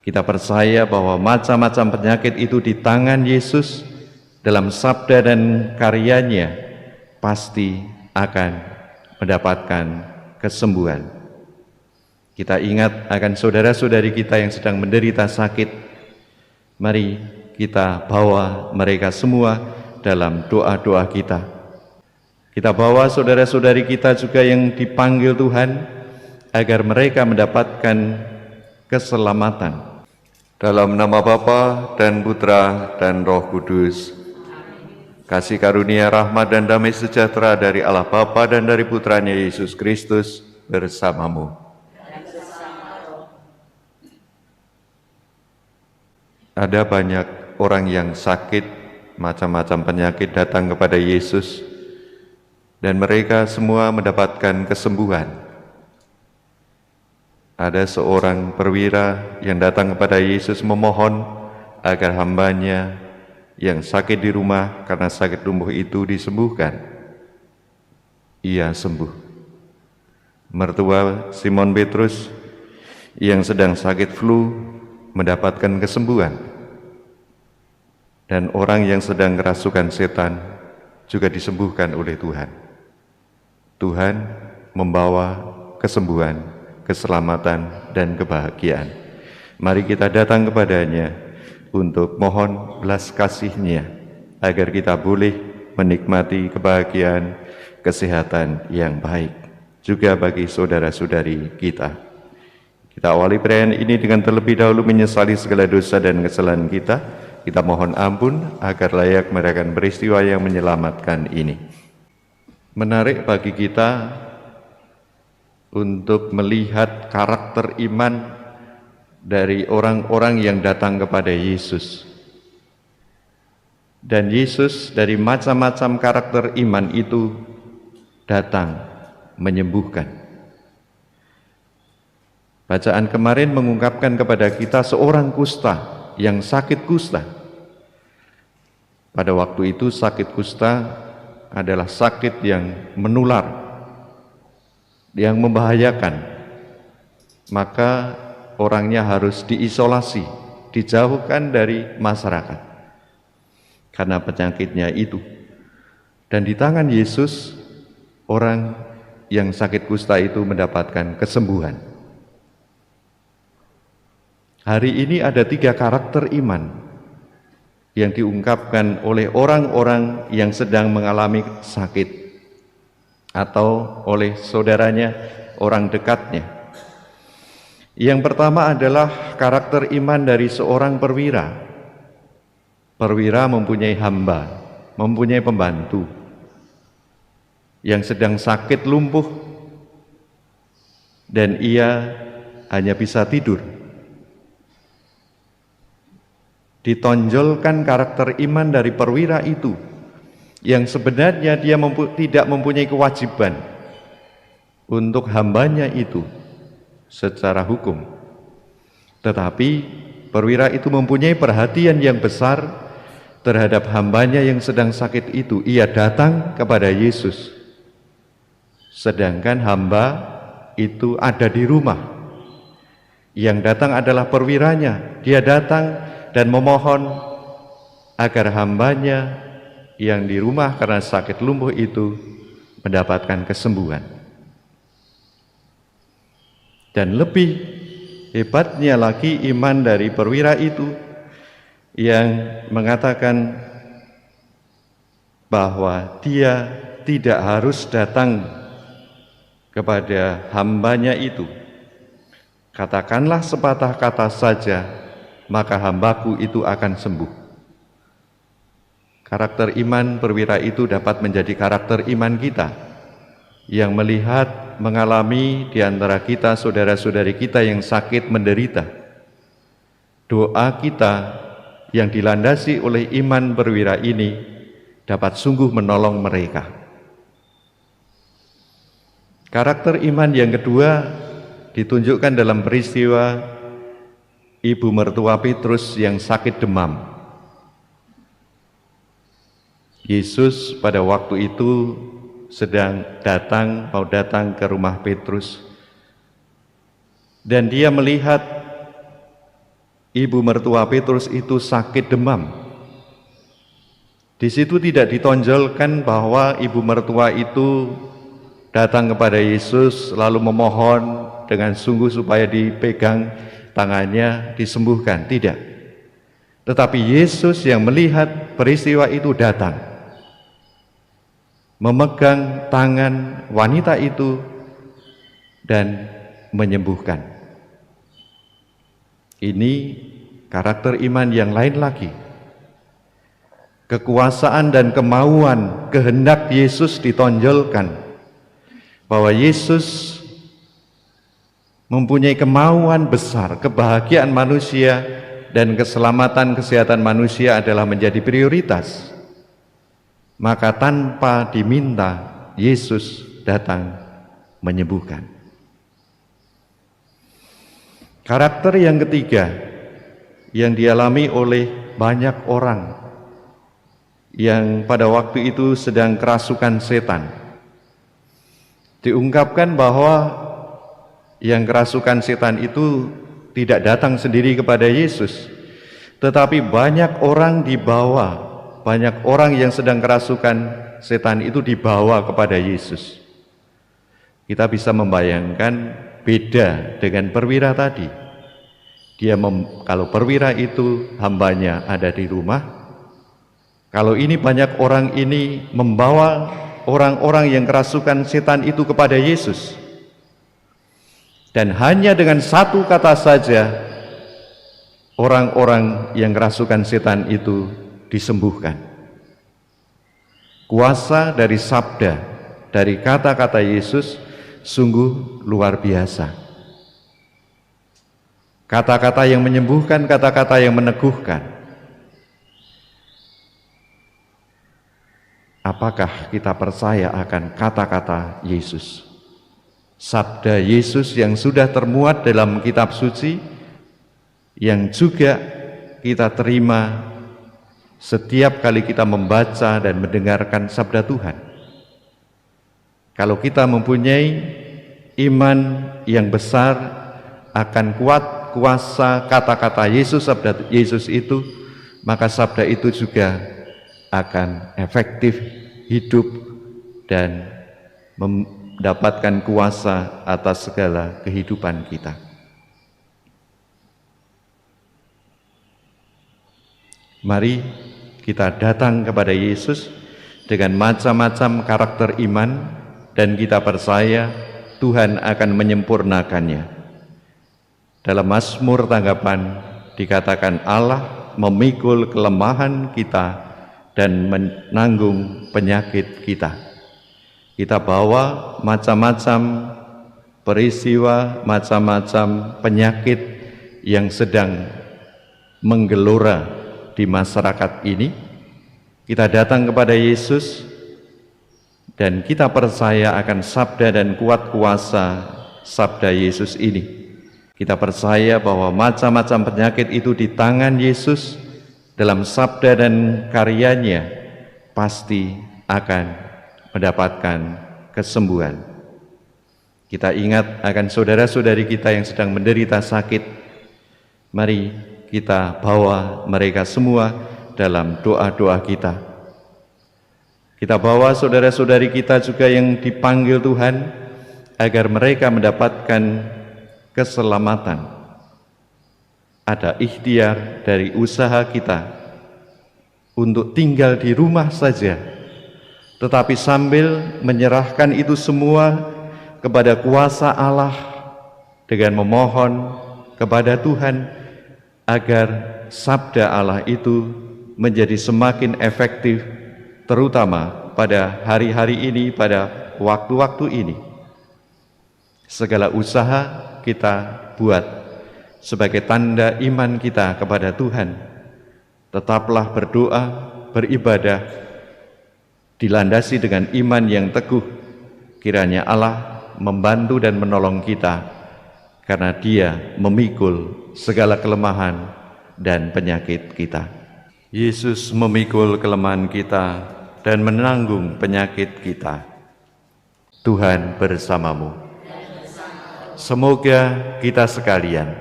Kita percaya bahwa macam-macam penyakit itu di tangan Yesus dalam sabda dan karyanya pasti akan mendapatkan kesembuhan. Kita ingat akan saudara-saudari kita yang sedang menderita sakit. Mari kita bawa mereka semua dalam doa-doa kita. Kita bawa saudara-saudari kita juga yang dipanggil Tuhan agar mereka mendapatkan keselamatan. Dalam nama Bapa dan Putra dan Roh Kudus. Kasih karunia, rahmat dan damai sejahtera dari Allah Bapa dan dari Putranya Yesus Kristus bersamamu. Ada banyak orang yang sakit, macam-macam penyakit datang kepada Yesus, dan mereka semua mendapatkan kesembuhan. Ada seorang perwira yang datang kepada Yesus memohon agar hambanya yang sakit di rumah karena sakit lumpuh itu disembuhkan. Ia sembuh. Mertua Simon Petrus yang sedang sakit flu mendapatkan kesembuhan. Dan orang yang sedang kerasukan setan juga disembuhkan oleh Tuhan. Tuhan membawa kesembuhan, keselamatan, dan kebahagiaan. Mari kita datang kepadanya untuk mohon belas kasih-Nya agar kita boleh menikmati kebahagiaan, kesehatan yang baik juga bagi saudara-saudari kita. Kita awali perayaan ini dengan terlebih dahulu menyesali segala dosa dan kesalahan kita. Kita mohon ampun agar layak merayakan peristiwa yang menyelamatkan ini. Menarik bagi kita untuk melihat karakter iman dari orang-orang yang datang kepada Yesus. Dan Yesus dari macam-macam karakter iman itu datang menyembuhkan. Bacaan kemarin mengungkapkan kepada kita seorang kusta yang sakit kusta. Pada waktu itu sakit kusta adalah sakit yang menular, yang membahayakan, maka orangnya harus diisolasi, dijauhkan dari masyarakat karena penyakitnya itu. Dan di tangan Yesus, orang yang sakit kusta itu mendapatkan kesembuhan. Hari ini ada 3 karakter iman yang diungkapkan oleh orang-orang yang sedang mengalami sakit atau oleh saudaranya, orang dekatnya. Yang pertama adalah karakter iman dari seorang perwira. Perwira mempunyai hamba, mempunyai pembantu yang sedang sakit lumpuh dan ia hanya bisa tidur. Ditonjolkan karakter iman dari perwira itu, yang sebenarnya dia tidak mempunyai kewajiban untuk hambanya itu secara hukum. Tetapi perwira itu mempunyai perhatian yang besar terhadap hambanya yang sedang sakit itu. Ia datang kepada Yesus, sedangkan hamba itu ada di rumah. Yang datang adalah perwiranya. Dia datang dan memohon agar hambanya yang di rumah karena sakit lumpuh itu mendapatkan kesembuhan. Dan lebih hebatnya lagi iman dari perwira itu yang mengatakan bahwa dia tidak harus datang kepada hambanya itu. Katakanlah sepatah kata saja, maka hambaku itu akan sembuh. Karakter iman perwira itu dapat menjadi karakter iman kita yang melihat, mengalami di antara kita saudara-saudari kita yang sakit menderita. Doa kita yang dilandasi oleh iman perwira ini dapat sungguh menolong mereka. Karakter iman yang kedua ditunjukkan dalam peristiwa ibu mertua Petrus yang sakit demam. Yesus pada waktu itu mau datang ke rumah Petrus, dan dia melihat ibu mertua Petrus itu sakit demam. Di situ tidak ditonjolkan bahwa ibu mertua itu datang kepada Yesus lalu memohon dengan sungguh supaya dipegang tangannya, disembuhkan. Tidak. Tetapi Yesus yang melihat peristiwa itu datang, memegang tangan wanita itu dan menyembuhkan. Ini karakter iman yang lain lagi. Kekuasaan dan kemauan kehendak Yesus ditonjolkan, bahwa Yesus mempunyai kemauan besar, kebahagiaan manusia dan keselamatan kesehatan manusia adalah menjadi prioritas. Maka tanpa diminta, Yesus datang menyembuhkan. Karakter yang ketiga yang dialami oleh banyak orang yang pada waktu itu sedang kerasukan setan. Diungkapkan bahwa yang kerasukan setan itu tidak datang sendiri kepada Yesus, tetapi banyak orang dibawa, banyak orang yang sedang kerasukan setan itu dibawa kepada Yesus. Kita bisa membayangkan beda dengan perwira tadi. Kalau perwira itu hambanya ada di rumah, kalau ini banyak orang ini membawa orang-orang yang kerasukan setan itu kepada Yesus. Dan hanya dengan satu kata saja orang-orang yang kerasukan setan itu disembuhkan. Kuasa dari sabda, dari kata-kata Yesus sungguh luar biasa. Kata-kata yang menyembuhkan, kata-kata yang meneguhkan. Apakah kita percaya akan kata-kata Yesus? Sabda Yesus yang sudah termuat dalam kitab suci, yang juga kita terima setiap kali kita membaca dan mendengarkan sabda Tuhan. Kalau kita mempunyai iman yang besar akan kuat kuasa kata-kata Yesus, sabda Yesus itu, maka sabda itu juga akan efektif hidup dan mendapatkan kuasa atas segala kehidupan kita. Mari kita datang kepada Yesus dengan macam-macam karakter iman dan kita percaya Tuhan akan menyempurnakannya. Dalam Mazmur tanggapan dikatakan Allah memikul kelemahan kita dan menanggung penyakit kita. Kita bawa macam-macam peristiwa, macam-macam penyakit yang sedang menggelora di masyarakat ini. Kita datang kepada Yesus dan kita percaya akan sabda dan kuat kuasa sabda Yesus ini. Kita percaya bahwa macam-macam penyakit itu di tangan Yesus, dalam sabda dan karyanya pasti akan mendapatkan kesembuhan. Kita ingat akan saudara-saudari kita yang sedang menderita sakit. Mari kita bawa mereka semua dalam doa-doa kita. Kita bawa saudara-saudari kita juga yang dipanggil Tuhan agar mereka mendapatkan keselamatan. Ada ikhtiar dari usaha kita untuk tinggal di rumah saja, tetapi sambil menyerahkan itu semua kepada kuasa Allah dengan memohon kepada Tuhan agar sabda Allah itu menjadi semakin efektif, terutama pada hari-hari ini, pada waktu-waktu ini. Segala usaha kita buat sebagai tanda iman kita kepada Tuhan. Tetaplah berdoa, beribadah, dilandasi dengan iman yang teguh. Kiranya Allah membantu dan menolong kita, karena Dia memikul segala kelemahan dan penyakit kita. Yesus memikul kelemahan kita dan menanggung penyakit kita. Tuhan bersamamu. Semoga kita sekalian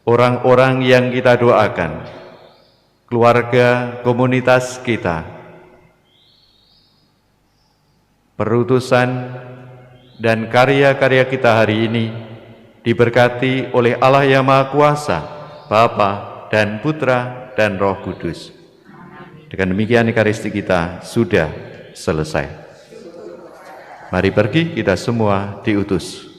orang-orang yang kita doakan, keluarga, komunitas kita, perutusan dan karya-karya kita hari ini diberkati oleh Allah yang Maha Kuasa, Bapa dan Putra dan Roh Kudus. Dengan demikian Ekaristi kita sudah selesai. Mari pergi kita semua diutus.